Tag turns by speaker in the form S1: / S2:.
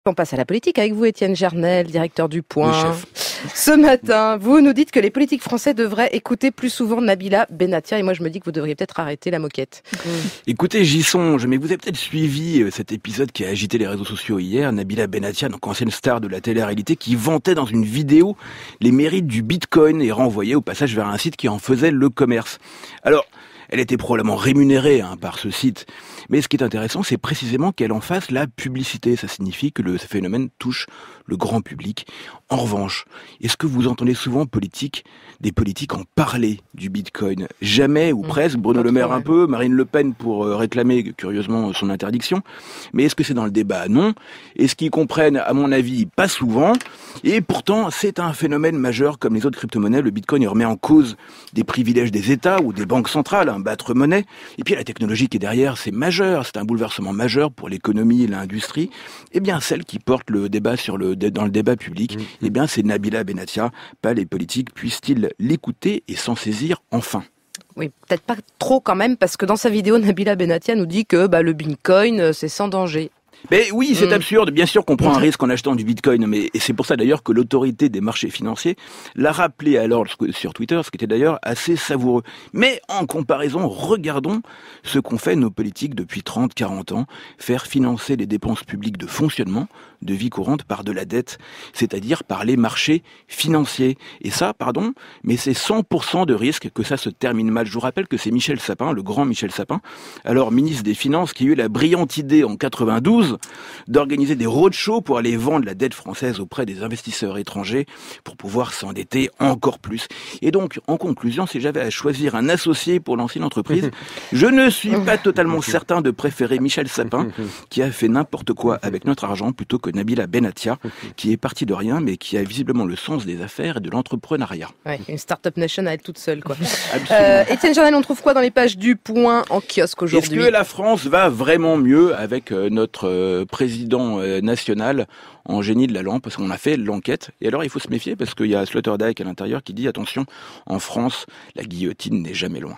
S1: On passe à la politique avec vous, Étienne Gernel, directeur du Point.
S2: Oui, chef.
S1: Ce matin, vous nous dites que les politiques français devraient écouter plus souvent Nabila Benatia, et moi je me dis que vous devriez peut-être arrêter la moquette.
S2: Écoutez, j'y songe, mais vous avez peut-être suivi cet épisode qui a agité les réseaux sociaux hier. Nabila Benatia, donc ancienne star de la télé-réalité, qui vantait dans une vidéo les mérites du Bitcoin et renvoyait au passage vers un site qui en faisait le commerce. Alors, elle était probablement rémunérée par ce site. Mais ce qui est intéressant, c'est précisément qu'elle en fasse la publicité. Ça signifie que ce phénomène touche le grand public. En revanche, est-ce que vous entendez souvent des politiques en parler du Bitcoin? Jamais, ou presque. Bruno Le Maire un peu, Marine Le Pen pour réclamer curieusement son interdiction. Mais est-ce que c'est dans le débat? Non. Est-ce qu'ils comprennent? À mon avis, pas souvent. Et pourtant, c'est un phénomène majeur comme les autres crypto-monnaies. Le Bitcoin, il remet en cause des privilèges des États ou des banques centrales, battre monnaie. Et puis la technologie qui est derrière, c'est majeur. C'est un bouleversement majeur pour l'économie et l'industrie. Eh bien, celle qui porte le débat dans le débat public, eh bien, c'est Nabila Benatia. Pas les politiques. Puissent-ils l'écouter et s'en saisir enfin?
S1: Oui, peut-être pas trop quand même, parce que dans sa vidéo, Nabila Benatia nous dit que le Bitcoin, c'est sans danger.
S2: Mais oui, c'est absurde. Bien sûr qu'on prend un risque en achetant du Bitcoin, et c'est pour ça d'ailleurs que l'autorité des marchés financiers l'a rappelé alors sur Twitter, ce qui était d'ailleurs assez savoureux. Mais en comparaison, regardons ce qu'ont fait nos politiques depuis 30-40 ans, faire financer les dépenses publiques de fonctionnement, de vie courante par de la dette, c'est-à-dire par les marchés financiers. Et ça, mais c'est 100% de risque que ça se termine mal. Je vous rappelle que c'est Michel Sapin, le grand Michel Sapin, alors ministre des Finances, qui a eu la brillante idée en 92 d'organiser des roadshows pour aller vendre la dette française auprès des investisseurs étrangers pour pouvoir s'endetter encore plus. Et donc, en conclusion, si j'avais à choisir un associé pour lancer une entreprise, je ne suis pas totalement certain de préférer Michel Sapin, qui a fait n'importe quoi avec notre argent, plutôt que Nabila Benatia, qui est partie de rien, mais qui a visiblement le sens des affaires et de l'entrepreneuriat.
S1: Ouais, une start-up nation à elle toute seule, quoi.
S2: Étienne
S1: Gernel, on trouve quoi dans les pages du Point en kiosque aujourd'hui?
S2: Est-ce que la France va vraiment mieux avec notre président national en génie de la lampe? Parce qu'on a fait l'enquête. Et alors, il faut se méfier parce qu'il y a Sloterdijk à l'intérieur qui dit, attention, en France, la guillotine n'est jamais loin.